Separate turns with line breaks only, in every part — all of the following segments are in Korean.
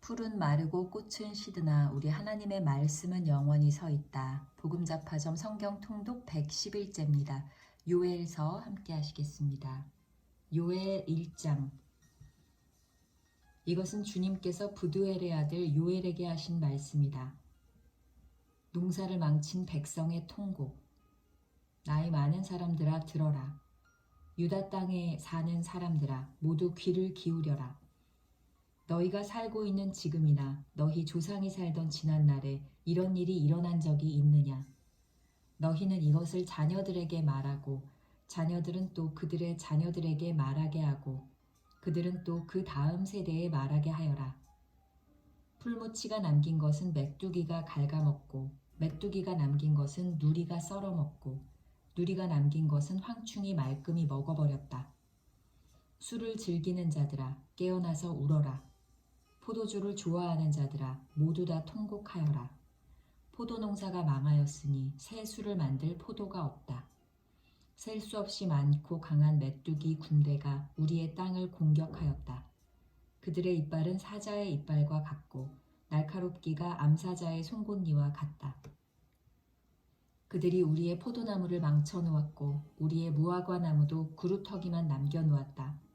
풀은 마르고 꽃은 시드나 우리 하나님의 말씀은 영원히 서 있다. 복음자파점 성경 통독 111제입니다. 요엘서 함께 하시겠습니다. 요엘 1장. 이것은 주님께서 부두엘의 아들 요엘에게 하신 말씀이다. 농사를 망친 백성의 통곡. 나이 많은 사람들아 들어라. 유다 땅에 사는 사람들아 모두 귀를 기울여라. 너희가 살고 있는 지금이나 너희 조상이 살던 지난날에 이런 일이 일어난 적이 있느냐? 너희는 이것을 자녀들에게 말하고 자녀들은 또 그들의 자녀들에게 말하게 하고 그들은 또 그 다음 세대에 말하게 하여라. 풀무치가 남긴 것은 메뚜기가 갉아먹고 메뚜기가 남긴 것은 누리가 썰어먹고 누리가 남긴 것은 황충이 말끔히 먹어버렸다. 술을 즐기는 자들아 깨어나서 울어라. 포도주를 좋아하는 자들아 모두 다 통곡하여라. 포도농사가 망하였으니 새 술을 만들 포도가 없다. 셀 수 없이 많고 강한 메뚜기 군대가 우리의 땅을 공격하였다. 그들의 이빨은 사자의 이빨과 같고 날카롭기가 암사자의 송곳니와 같다. 그들이 우리의 포도나무를 망쳐놓았고 우리의 무화과 나무도 구루터기만 남겨놓았다.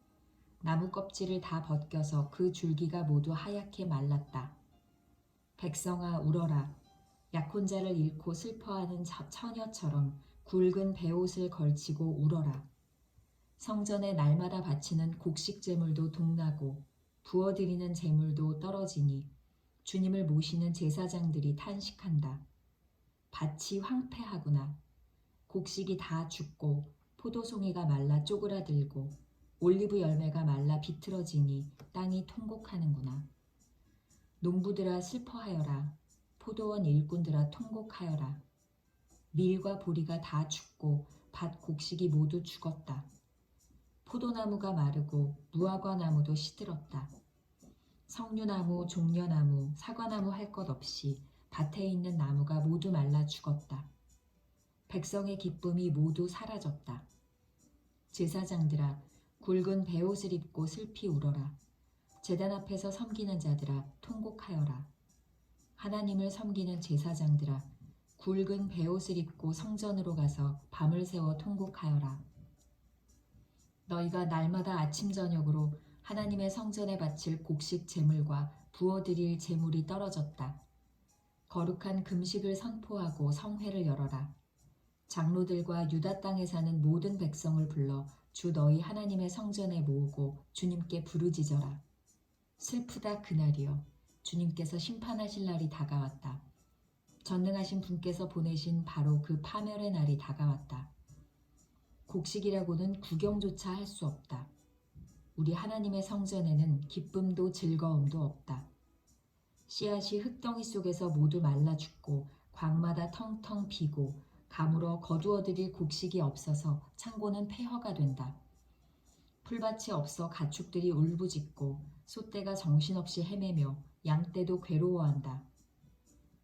나무 껍질을 다 벗겨서 그 줄기가 모두 하얗게 말랐다. 백성아 울어라. 약혼자를 잃고 슬퍼하는 처녀처럼 굵은 베옷을 걸치고 울어라. 성전에 날마다 바치는 곡식 제물도 동나고 부어드리는 제물도 떨어지니 주님을 모시는 제사장들이 탄식한다. 밭이 황폐하구나. 곡식이 다 죽고 포도송이가 말라 쪼그라들고 올리브 열매가 말라 비틀어지니 땅이 통곡하는구나. 농부들아 슬퍼하여라. 포도원 일꾼들아 통곡하여라. 밀과 보리가 다 죽고 밭 곡식이 모두 죽었다. 포도나무가 마르고 무화과 나무도 시들었다. 석류나무, 종려나무, 사과나무 할 것 없이 밭에 있는 나무가 모두 말라 죽었다. 백성의 기쁨이 모두 사라졌다. 제사장들아 굵은 베옷을 입고 슬피 울어라. 제단 앞에서 섬기는 자들아 통곡하여라. 하나님을 섬기는 제사장들아 굵은 베옷을 입고 성전으로 가서 밤을 새워 통곡하여라. 너희가 날마다 아침 저녁으로 하나님의 성전에 바칠 곡식 제물과 부어드릴 제물이 떨어졌다. 거룩한 금식을 선포하고 성회를 열어라. 장로들과 유다 땅에 사는 모든 백성을 불러 주 너희 하나님의 성전에 모으고 주님께 부르짖어라. 슬프다 그날이여. 주님께서 심판하실 날이 다가왔다. 전능하신 분께서 보내신 바로 그 파멸의 날이 다가왔다. 곡식이라고는 구경조차 할 수 없다. 우리 하나님의 성전에는 기쁨도 즐거움도 없다. 씨앗이 흙덩이 속에서 모두 말라 죽고 광마다 텅텅 비고 가물어 거두어들일 곡식이 없어서 창고는 폐허가 된다. 풀밭이 없어 가축들이 울부짖고 소떼가 정신없이 헤매며 양떼도 괴로워한다.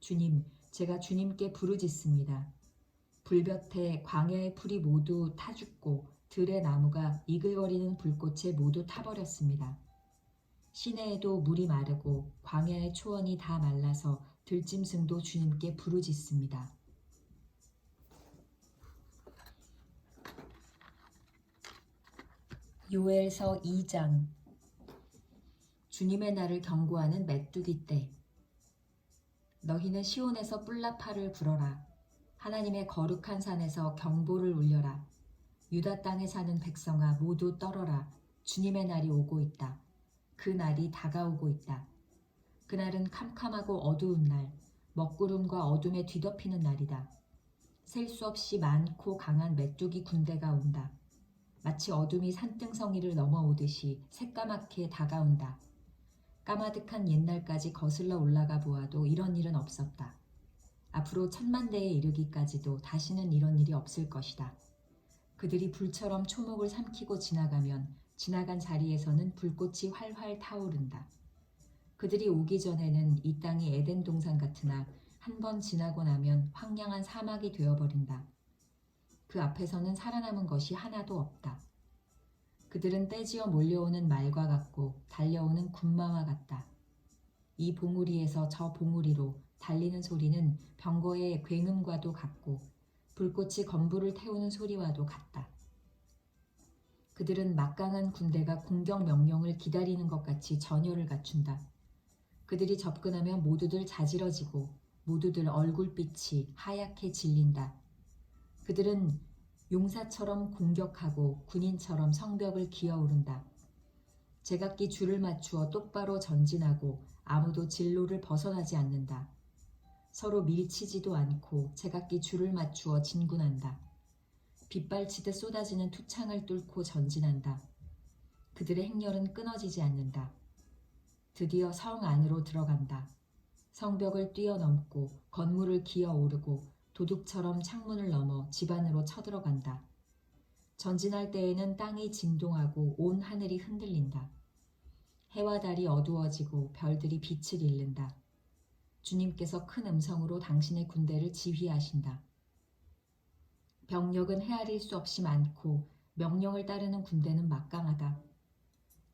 주님, 제가 주님께 부르짖습니다. 불볕에 광야의 풀이 모두 타 죽고 들의 나무가 이글거리는 불꽃에 모두 타버렸습니다. 시내에도 물이 마르고 광야의 초원이 다 말라서 들짐승도 주님께 부르짖습니다. 요엘서 2장. 주님의 날을 경고하는 메뚜기 떼. 너희는 시온에서 뿔나팔을 불어라. 하나님의 거룩한 산에서 경보를 울려라. 유다 땅에 사는 백성아 모두 떨어라. 주님의 날이 오고 있다. 그 날이 다가오고 있다. 그날은 캄캄하고 어두운 날, 먹구름과 어둠에 뒤덮이는 날이다. 셀 수 없이 많고 강한 메뚜기 군대가 온다. 마치 어둠이 산등성이를 넘어오듯이 새까맣게 다가온다. 까마득한 옛날까지 거슬러 올라가 보아도 이런 일은 없었다. 앞으로 천만대에 이르기까지도 다시는 이런 일이 없을 것이다. 그들이 불처럼 초목을 삼키고 지나가면 지나간 자리에서는 불꽃이 활활 타오른다. 그들이 오기 전에는 이 땅이 에덴 동산 같으나 한 번 지나고 나면 황량한 사막이 되어버린다. 그 앞에서는 살아남은 것이 하나도 없다. 그들은 떼지어 몰려오는 말과 같고 달려오는 군마와 같다. 이 봉우리에서 저 봉우리로 달리는 소리는 병거의 굉음과도 같고 불꽃이 건부를 태우는 소리와도 같다. 그들은 막강한 군대가 공격 명령을 기다리는 것 같이 전열을 갖춘다. 그들이 접근하면 모두들 자지러지고 모두들 얼굴빛이 하얗게 질린다. 그들은 용사처럼 공격하고 군인처럼 성벽을 기어오른다. 제각기 줄을 맞추어 똑바로 전진하고 아무도 진로를 벗어나지 않는다. 서로 밀치지도 않고 제각기 줄을 맞추어 진군한다. 빗발치듯 쏟아지는 투창을 뚫고 전진한다. 그들의 행렬은 끊어지지 않는다. 드디어 성 안으로 들어간다. 성벽을 뛰어넘고 건물을 기어오르고 도둑처럼 창문을 넘어 집 안으로 쳐들어간다. 전진할 때에는 땅이 진동하고 온 하늘이 흔들린다. 해와 달이 어두워지고 별들이 빛을 잃는다. 주님께서 큰 음성으로 당신의 군대를 지휘하신다. 병력은 헤아릴 수 없이 많고 명령을 따르는 군대는 막강하다.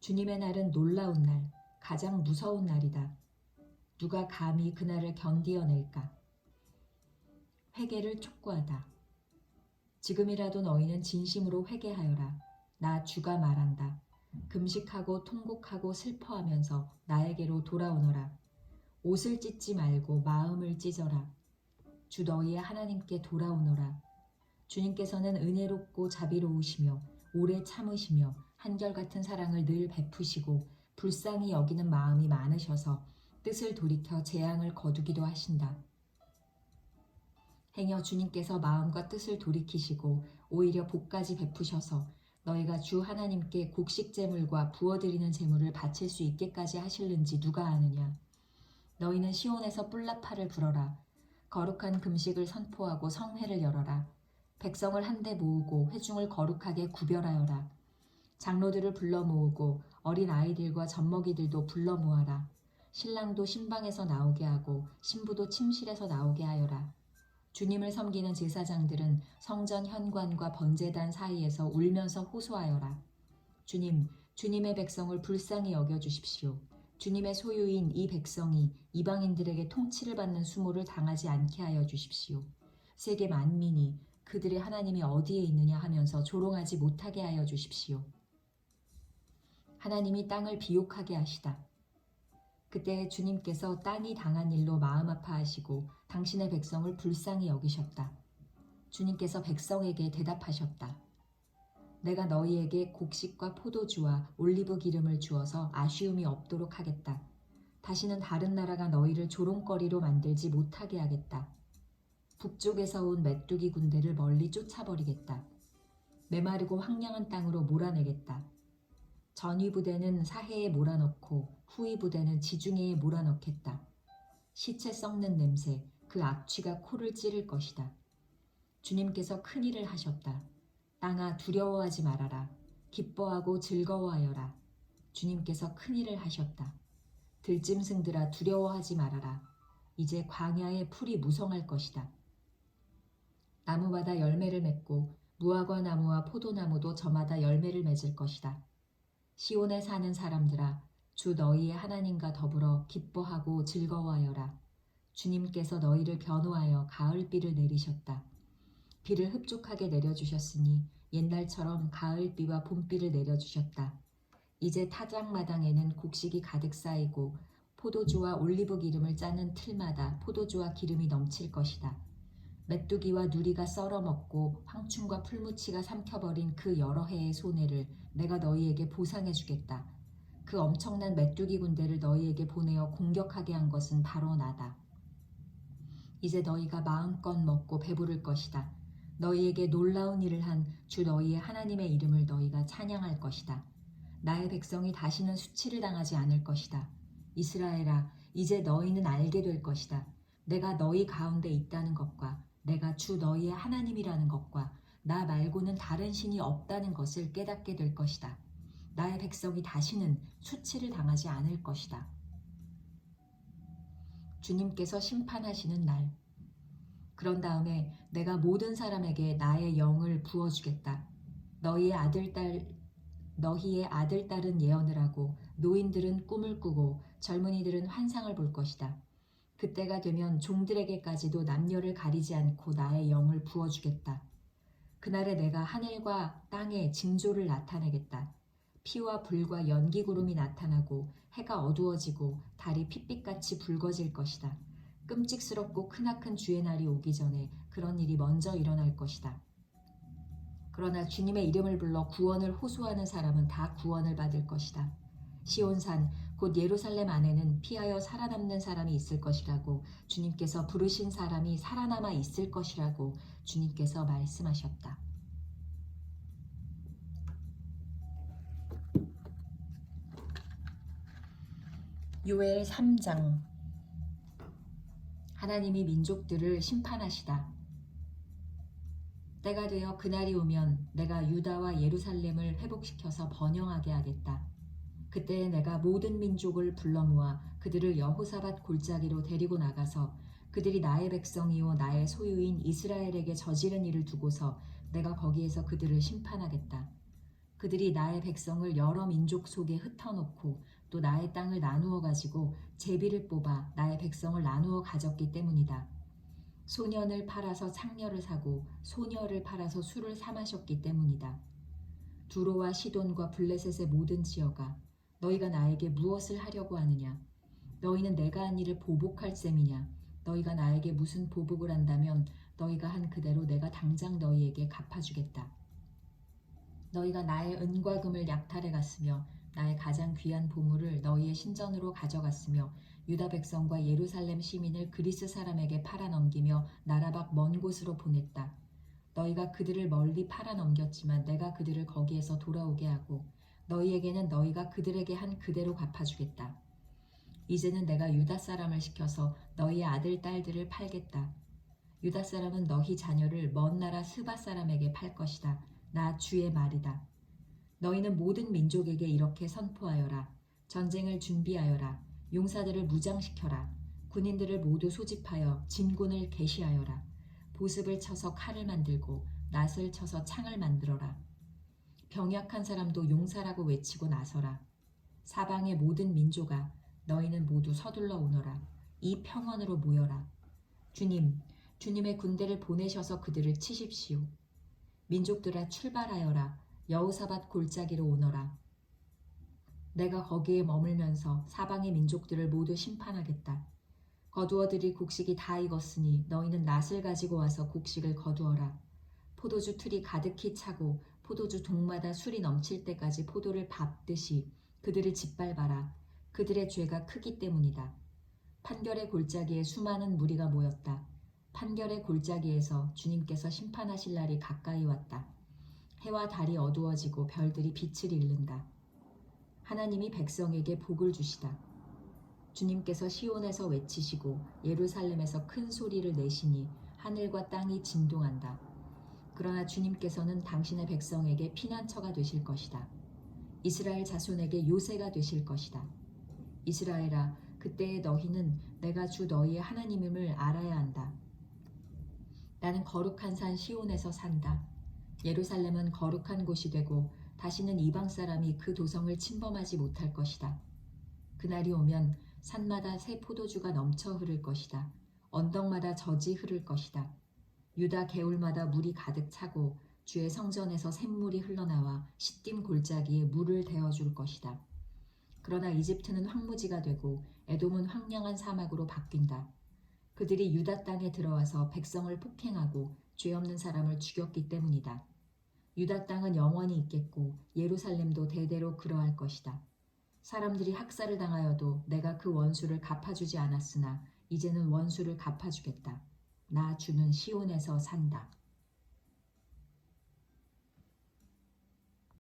주님의 날은 놀라운 날, 가장 무서운 날이다. 누가 감히 그날을 견디어낼까? 회개를 촉구하다. 지금이라도 너희는 진심으로 회개하여라. 나 주가 말한다. 금식하고 통곡하고 슬퍼하면서 나에게로 돌아오너라. 옷을 찢지 말고 마음을 찢어라. 주 너희의 하나님께 돌아오너라. 주님께서는 은혜롭고 자비로우시며 오래 참으시며 한결같은 사랑을 늘 베푸시고 불쌍히 여기는 마음이 많으셔서 뜻을 돌이켜 재앙을 거두기도 하신다. 행여 주님께서 마음과 뜻을 돌이키시고 오히려 복까지 베푸셔서 너희가 주 하나님께 곡식제물과 부어드리는 제물을 바칠 수 있게까지 하실는지 누가 아느냐. 너희는 시온에서 뿔라파를 불어라. 거룩한 금식을 선포하고 성회를 열어라. 백성을 한데 모으고 회중을 거룩하게 구별하여라. 장로들을 불러 모으고 어린 아이들과 젖먹이들도 불러 모아라. 신랑도 신방에서 나오게 하고 신부도 침실에서 나오게 하여라. 주님을 섬기는 제사장들은 성전 현관과 번제단 사이에서 울면서 호소하여라. 주님, 주님의 백성을 불쌍히 여겨주십시오. 주님의 소유인 이 백성이 이방인들에게 통치를 받는 수모를 당하지 않게 하여 주십시오. 세계 만민이 그들의 하나님이 어디에 있느냐 하면서 조롱하지 못하게 하여 주십시오. 하나님이 땅을 비옥하게 하시다. 그때 주님께서 땅이 당한 일로 마음 아파하시고 당신의 백성을 불쌍히 여기셨다. 주님께서 백성에게 대답하셨다. 내가 너희에게 곡식과 포도주와 올리브 기름을 주어서 아쉬움이 없도록 하겠다. 다시는 다른 나라가 너희를 조롱거리로 만들지 못하게 하겠다. 북쪽에서 온 메뚜기 군대를 멀리 쫓아버리겠다. 메마르고 황량한 땅으로 몰아내겠다. 전위 부대는 사해에 몰아넣고 후위 부대는 지중해에 몰아넣겠다. 시체 썩는 냄새, 그 악취가 코를 찌를 것이다. 주님께서 큰일을 하셨다. 땅아 두려워하지 말아라. 기뻐하고 즐거워하여라. 주님께서 큰일을 하셨다. 들짐승들아 두려워하지 말아라. 이제 광야의 풀이 무성할 것이다. 나무마다 열매를 맺고 무화과 나무와 포도나무도 저마다 열매를 맺을 것이다. 시온에 사는 사람들아, 주 너희의 하나님과 더불어 기뻐하고 즐거워하여라. 주님께서 너희를 변호하여 가을비를 내리셨다. 비를 흡족하게 내려주셨으니 옛날처럼 가을비와 봄비를 내려주셨다. 이제 타작마당에는 곡식이 가득 쌓이고 포도주와 올리브 기름을 짜는 틀마다 포도주와 기름이 넘칠 것이다. 메뚜기와 누리가 썰어먹고 황충과 풀무치가 삼켜버린 그 여러 해의 손해를 내가 너희에게 보상해주겠다. 그 엄청난 메뚜기 군대를 너희에게 보내어 공격하게 한 것은 바로 나다. 이제 너희가 마음껏 먹고 배부를 것이다. 너희에게 놀라운 일을 한 주 너희의 하나님의 이름을 너희가 찬양할 것이다. 나의 백성이 다시는 수치를 당하지 않을 것이다. 이스라엘아, 이제 너희는 알게 될 것이다. 내가 너희 가운데 있다는 것과 내가 주 너희의 하나님이라는 것과 나 말고는 다른 신이 없다는 것을 깨닫게 될 것이다. 나의 백성이 다시는 수치를 당하지 않을 것이다. 주님께서 심판하시는 날. 그런 다음에 내가 모든 사람에게 나의 영을 부어주겠다. 너희의 아들, 딸은 예언을 하고 노인들은 꿈을 꾸고 젊은이들은 환상을 볼 것이다. 그때가 되면 종들에게까지도 남녀를 가리지 않고 나의 영을 부어주겠다. 그날에 내가 하늘과 땅에 징조를 나타내겠다. 피와 불과 연기구름이 나타나고 해가 어두워지고 달이 핏빛같이 붉어질 것이다. 끔찍스럽고 크나큰 주의 날이 오기 전에 그런 일이 먼저 일어날 것이다. 그러나 주님의 이름을 불러 구원을 호소하는 사람은 다 구원을 받을 것이다. 시온산 곧 예루살렘 안에는 피하여 살아남는 사람이 있을 것이라고 주님께서 부르신 사람이 살아남아 있을 것이라고 주님께서 말씀하셨다. 요엘 3장. 하나님이 민족들을 심판하시다. 때가 되어 그날이 오면 내가 유다와 예루살렘을 회복시켜서 번영하게 하겠다. 그때에 내가 모든 민족을 불러 모아 그들을 여호사밧 골짜기로 데리고 나가서 그들이 나의 백성이요 나의 소유인 이스라엘에게 저지른 일을 두고서 내가 거기에서 그들을 심판하겠다. 그들이 나의 백성을 여러 민족 속에 흩어놓고 또 나의 땅을 나누어 가지고 제비를 뽑아 나의 백성을 나누어 가졌기 때문이다. 소년을 팔아서 창녀를 사고 소녀를 팔아서 술을 사 마셨기 때문이다. 두로와 시돈과 블레셋의 모든 지어가 너희가 나에게 무엇을 하려고 하느냐? 너희는 내가 한 일을 보복할 셈이냐? 너희가 나에게 무슨 보복을 한다면 너희가 한 그대로 내가 당장 너희에게 갚아주겠다. 너희가 나의 은과 금을 약탈해 갔으며 나의 가장 귀한 보물을 너희의 신전으로 가져갔으며 유다 백성과 예루살렘 시민을 그리스 사람에게 팔아넘기며 나라 밖 먼 곳으로 보냈다. 너희가 그들을 멀리 팔아넘겼지만 내가 그들을 거기에서 돌아오게 하고 너희에게는 너희가 그들에게 한 그대로 갚아주겠다. 이제는 내가 유다 사람을 시켜서 너희의 아들 딸들을 팔겠다. 유다 사람은 너희 자녀를 먼 나라 스바 사람에게 팔 것이다. 나 주의 말이다. 너희는 모든 민족에게 이렇게 선포하여라. 전쟁을 준비하여라. 용사들을 무장시켜라. 군인들을 모두 소집하여 진군을 개시하여라. 보습을 쳐서 칼을 만들고 낫을 쳐서 창을 만들어라. 병약한 사람도 용사라고 외치고 나서라. 사방의 모든 민족아, 너희는 모두 서둘러 오너라. 이 평원으로 모여라. 주님의 군대를 보내셔서 그들을 치십시오. 민족들아 출발하여라. 여호사밧 골짜기로 오너라. 내가 거기에 머물면서 사방의 민족들을 모두 심판하겠다. 거두어들일 곡식이 다 익었으니 너희는 낫을 가지고 와서 곡식을 거두어라. 포도주 틀이 가득히 차고 포도주 동마다 술이 넘칠 때까지 포도를 밟듯이 그들을 짓밟아라. 그들의 죄가 크기 때문이다. 판결의 골짜기에 수많은 무리가 모였다. 판결의 골짜기에서 주님께서 심판하실 날이 가까이 왔다. 해와 달이 어두워지고 별들이 빛을 잃는다. 하나님이 백성에게 복을 주시다. 주님께서 시온에서 외치시고 예루살렘에서 큰 소리를 내시니 하늘과 땅이 진동한다. 그러나 주님께서는 당신의 백성에게 피난처가 되실 것이다. 이스라엘 자손에게 요새가 되실 것이다. 이스라엘아, 그때의 너희는 내가 주 너희의 하나님임을 알아야 한다. 나는 거룩한 산 시온에서 산다. 예루살렘은 거룩한 곳이 되고 다시는 이방 사람이 그 도성을 침범하지 못할 것이다. 그날이 오면 산마다 새 포도주가 넘쳐 흐를 것이다. 언덕마다 젖이 흐를 것이다. 유다 개울마다 물이 가득 차고 주의 성전에서 샘물이 흘러나와 시딤 골짜기에 물을 대어줄 것이다. 그러나 이집트는 황무지가 되고 에돔은 황량한 사막으로 바뀐다. 그들이 유다 땅에 들어와서 백성을 폭행하고 죄 없는 사람을 죽였기 때문이다. 유다 땅은 영원히 있겠고 예루살렘도 대대로 그러할 것이다. 사람들이 학살을 당하여도 내가 그 원수를 갚아주지 않았으나 이제는 원수를 갚아주겠다. 나 주는 시온에서 산다.